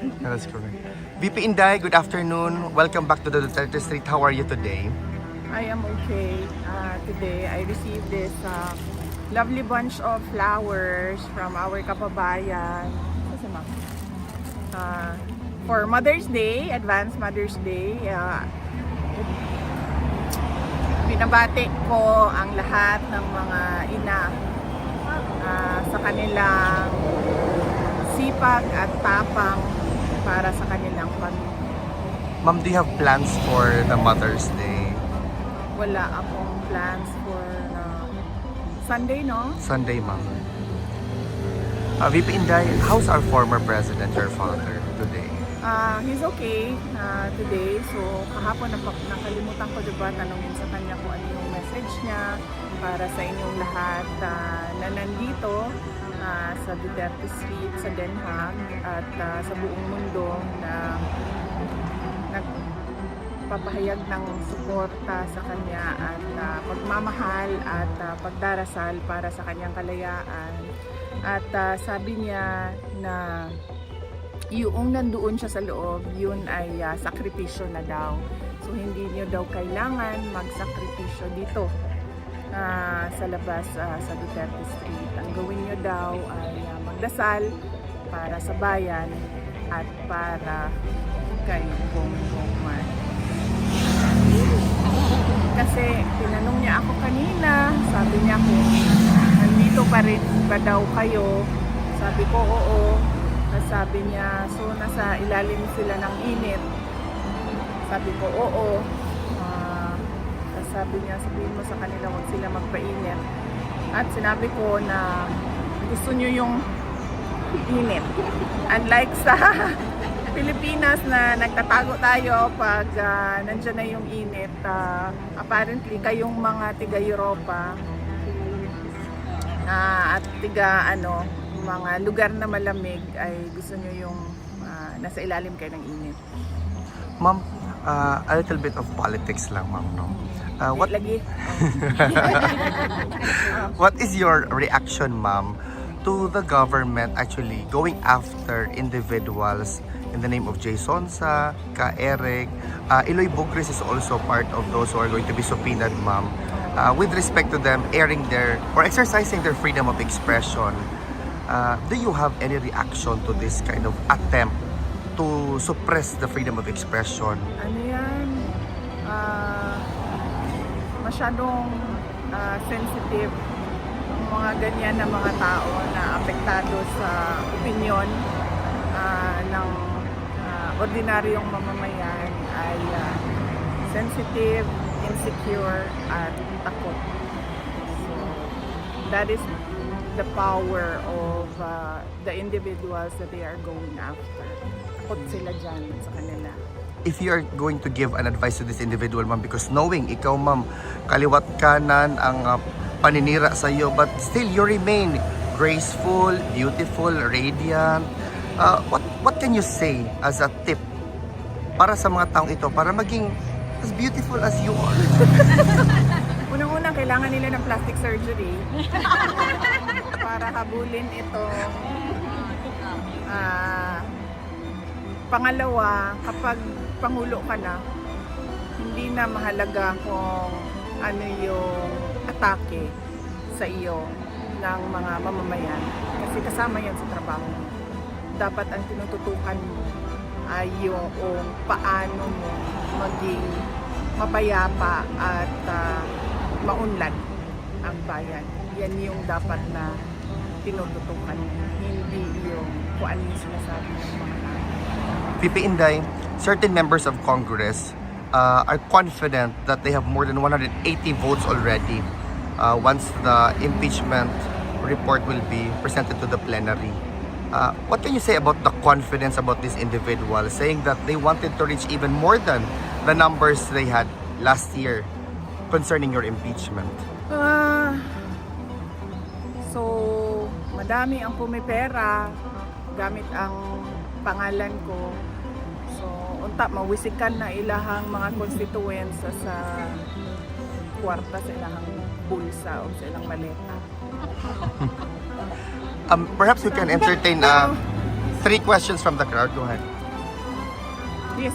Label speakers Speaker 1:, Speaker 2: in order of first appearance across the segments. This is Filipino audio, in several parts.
Speaker 1: That's correct. VP Inday, good afternoon. Welcome back to the Duterte Street. How are you today?
Speaker 2: I am okay. Today, I received this lovely bunch of flowers from our kababayan. Kasi ma'am? For Mother's Day, Advanced Mother's Day. Binabati ko ang lahat ng mga ina sa kanilang sipag at tapang para sa kanilang pamilya.
Speaker 1: Ma'am, do you have plans for the Mother's Day?
Speaker 2: Wala akong plans for Sunday, no?
Speaker 1: Sunday, ma'am. VP Inday, how's our former president, your father, today?
Speaker 2: He's okay today. So, kahapon nakalimutan ko diba tanungin sa kanya kung ano yung message niya para sa inyong lahat na nandito sa Duterte Street, sa Den Haag at sa buong mundo na nagpapahayag ng suporta sa kanya at pagmamahal at pagdarasal para sa kanyang kalayaan. At sabi niya na yung nandoon siya sa loob, yun ay sakripisyo na daw. So hindi niyo daw kailangan magsakripisyo dito sa labas sa Duterte Street. Ang gawin niyo daw ay magdasal para sa bayan at para kay Bongbong Marcos. Kasi tinanong niya ako kanina, sabi niya kung nandito pa rin ba daw kayo. Sabi ko oo. Sabi niya, so nasa ilalim sila ng init. Sabi ko, oo. Sabi niya, sabihin mo sa kanila huwag sila magpainit. At sinabi ko na gusto niyo yung init. Unlike sa Pilipinas na nagtatago tayo pag nandyan na yung init. Apparently, kayong mga tiga-Europa at tiga mga lugar na malamig ay gusto nyo yung nasa ilalim kayo ng init.
Speaker 1: Ma'am, a little bit of politics lang, ma'am, no? What is your reaction, ma'am, to the government actually going after individuals in the name of Jay Sonsa, Ka Eric, Eloy Bugris is also part of those who are going to be subpoenaed, ma'am, with respect to them airing their or exercising their freedom of expression. Do you have any reaction to this kind of attempt to suppress the freedom of expression?
Speaker 2: Ano yan? Masyadong sensitive ang mga ganyan na mga tao na apektado sa opinyon ng ordinaryong mamamayan ay sensitive, insecure at takot. So, that is the power of the individuals that they are going after. Takot sila dyan sa kanila.
Speaker 1: If you are going to give an advice to this individual, ma'am, because knowing ikaw, ma'am, kaliwat kanan ang paninira sa iyo, but still you remain graceful, beautiful, radiant. What can you say as a tip para sa mga taong ito para maging as beautiful as you are?
Speaker 2: Unang-una, kailangan nila ng plastic surgery para habulin itong pangalawa, kapag pangulo ka na, hindi na mahalaga kung ano yung atake sa iyo ng mga mamamayan. Kasi kasama yan sa trabaho. Dapat ang tinututukan mo ay yung paano mo maging mapayapa at maunlad ang bayan. Yan yung dapat na tinututukan mo. Hindi yung kung ano yung sinasabi ng mga tao.
Speaker 1: VP Inday, certain members of Congress are confident that they have more than 180 votes already once the impeachment report will be presented to the plenary. What can you say about the confidence about this individual, saying that they wanted to reach even more than the numbers they had last year concerning your impeachment?
Speaker 2: So, madami ang pumipera gamit ang pangalan ko. So, unta mawisikan na ilahang mga constituents sa kwarta, sa ilahang bulsa o sa ilang maleta.
Speaker 1: Perhaps you can entertain 3 questions from the crowd. Go ahead.
Speaker 2: Yes.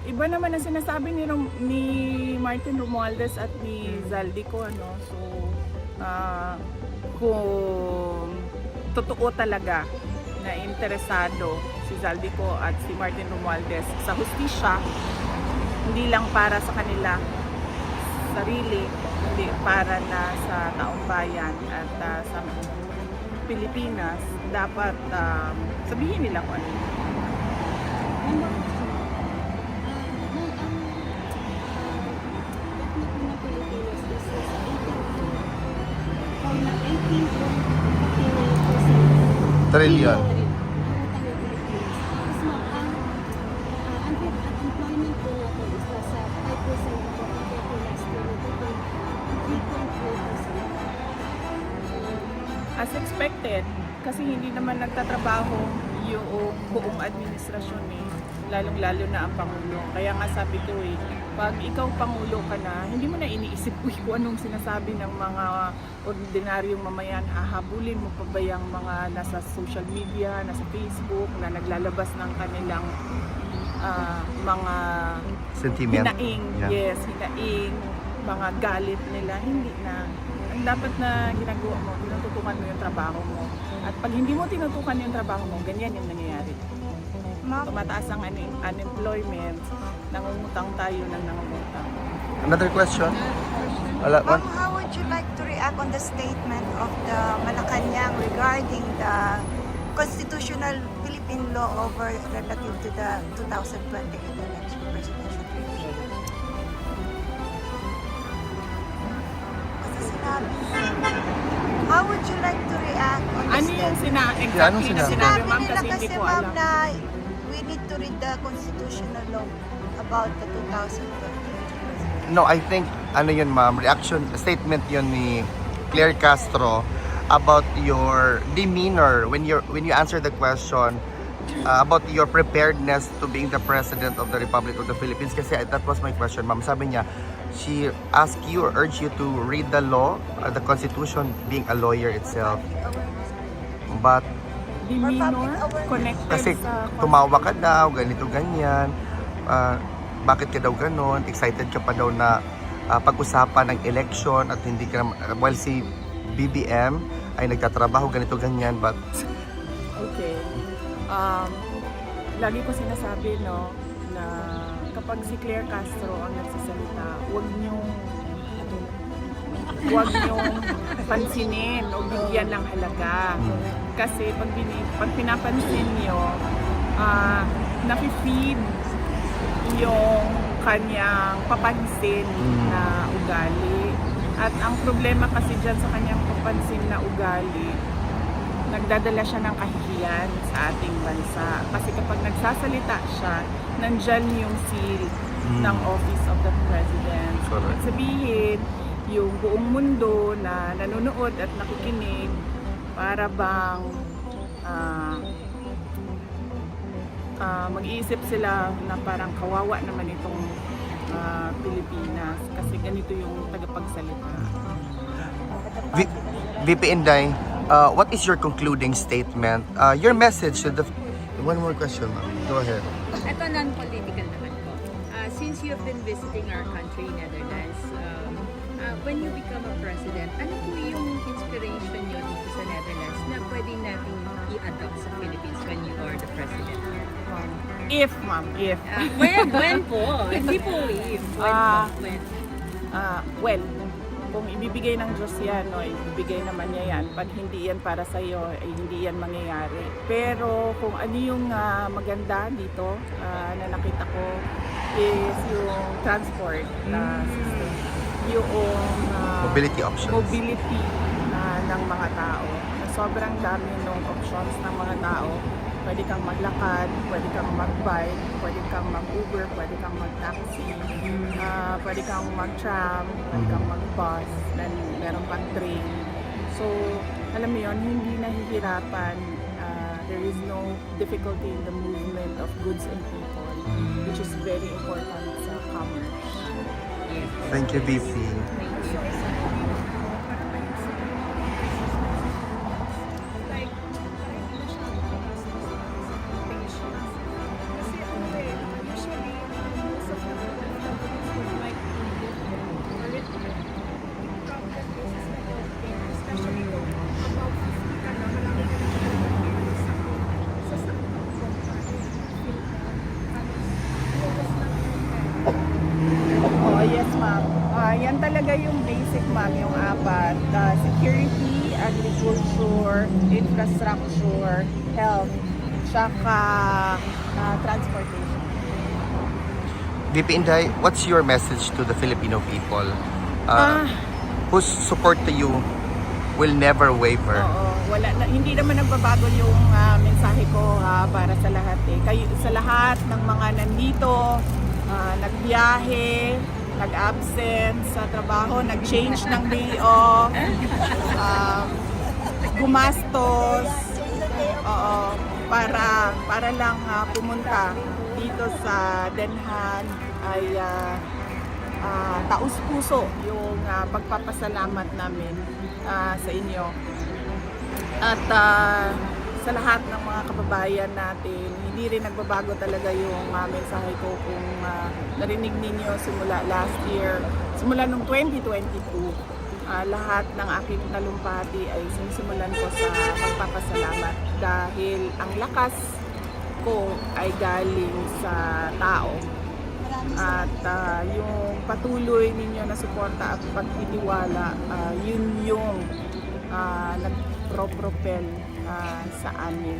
Speaker 2: Iba naman ang sinasabi ni Martin Romualdez at ni Zaldico, ano. So, kung totoo talaga na interesado si Zaldico at si Martin Romualdez sa hustisya, hindi lang para sa kanila sarili, hindi para na sa taong bayan at sa Pilipinas, dapat sabihin nila kung ano yun.
Speaker 1: Trillion. As expected, kasi hindi naman nagtatrabaho yung buong administrasyon lalong-lalo na ang Pangulo. Kaya nga sabi ko pag ikaw Pangulo ka na, hindi mo na iniisip kung anong sinasabi ng mga ordinaryong mamayan. Hahabulin mo pa ba yung mga nasa social media, nasa Facebook, na naglalabas ng kanilang mga Sentiment.
Speaker 2: hinaing, yes, hinaing, mga galit nila. Hindi na. Ang dapat na ginagawa mo, tinututukan mo yung trabaho mo. At pag hindi mo tinutukan yung trabaho mo, ganyan yung nangyayari. Tumataas ang unemployment, nangungutang tayo ng nangungutang.
Speaker 1: Another question?
Speaker 3: Ma'am, how would you like to react on the statement of the Malacanang regarding the constitutional Philippine law over relative to the 2028 election, presidential election? Basta sinabi. How would you like to react on the
Speaker 2: Ano yung
Speaker 3: statement?
Speaker 2: exactly na sinabi,
Speaker 3: Sinabi
Speaker 2: ma'am,
Speaker 3: nila
Speaker 2: kasi hindi
Speaker 3: kasi
Speaker 2: ko
Speaker 3: ma'am
Speaker 2: alam.
Speaker 3: na we need to read the constitutional law about the 2028.
Speaker 1: No, I think, ano yun ma'am, reaction, statement yun ni Claire Castro about your demeanor when you answer the question about your preparedness to being the President of the Republic of the Philippines. Kasi that was my question, ma'am. Sabi niya, she asked you or urged you to read the law, the Constitution, being a lawyer itself. But
Speaker 2: Demeanor connected
Speaker 1: kasi
Speaker 2: sa
Speaker 1: tumawa ka daw, ganito, ganyan. Bakit ka daw ganon? Excited ka pa daw na pag-usapan ng election at hindi ka while si BBM ay nagtatrabaho, ganito, ganyan. But
Speaker 2: Okay. Lagi ko sinasabi na kapag si Claire Castro ang nagsasalita, huwag niyong pansinin o bigyan ng halaga. Kasi pag pinapansin niyo, napi-feed yung kanyang papansin na ugali. At ang problema kasi dyan sa kanyang papansin na ugali, nagdadala siya ng kahihiyan sa ating bansa. Kasi kapag nagsasalita siya, nandyan yung seal ng Office of the President. So,
Speaker 1: Correct.
Speaker 2: sabihin, yung buong mundo na nanonood at nakikinig, para bang mag-iisip sila na parang kawawa naman itong Pilipinas kasi ganito yung tagapagsalita.
Speaker 1: VP Inday, what is your concluding statement? Your message to the... One more question, ma'am. Go ahead.
Speaker 4: Ito non-political naman po. Since you've been visiting our country, Netherlands, when you become a president, ano po yung inspiration nyo dito sa Netherlands na pwede natin i-adopt sa Philippines when you are the president?
Speaker 2: If, ma'am, if.
Speaker 4: When po? Hindi po if. When po? When?
Speaker 2: Well, kung ibibigay ng Diyos yan, ibibigay naman niya yan. Pag hindi yan para sa iyo, ay hindi yan mangyayari. Pero kung ano yung maganda dito na nakita ko is yung transport system. Yung
Speaker 1: Mobility options.
Speaker 2: mobility ng mga tao. Sobrang dami ng options ng mga tao. Pwede kang maglakad, pwede kang mag-bike, pwede kang mag-Uber, pwede kang mag-taxi, pwede kang mag-tram, pwede kang mag-bus, then meron pang train. So, alam mo yun, hindi nahihirapan there is no difficulty in the movement of goods and people, which is very important sa commerce.
Speaker 1: Thank you, VP.
Speaker 2: Oh, yes, ma'am. Yan talaga yung basic, ma'am, yung apat. Security, agriculture, infrastructure, health, tsaka transportation.
Speaker 1: VP Inday, what's your message to the Filipino people whose support to you will never waver?
Speaker 2: Oo, hindi naman nagbabago yung mensahe ko para sa lahat sa lahat ng mga nandito, nagbiyahe, nag-absent sa trabaho, nag-change ng day off, gumastos, para lang pumunta dito sa Den Haag ay taus-puso yung pagpapasalamat namin sa inyo. At sa lahat ng mga kababayan natin, hindi rin nagbabago talaga yung mensahe ko kung narinig ninyo simula last year, simula nung 2022. Lahat ng aking talumpati ay sinisimulan ko sa pagpapasalamat dahil ang lakas ko ay galing sa tao. At yung patuloy ninyo na suporta at pagtitiwala, yun yung nagpro-propel sa amin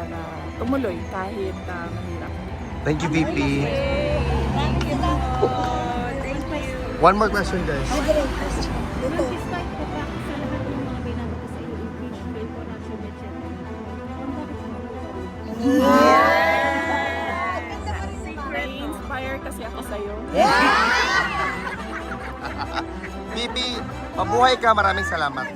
Speaker 2: na tumuloy kahit mahirap.
Speaker 1: Thank you, VP.
Speaker 4: Thank you.
Speaker 1: One more question, guys.
Speaker 5: Despite the fact sa lahat ng mga binanggit sa iyo, impeachment, corruption, etc.
Speaker 2: Na-inspire kasi ako sa'yo.
Speaker 1: VP, mabuhay ka. Maraming salamat.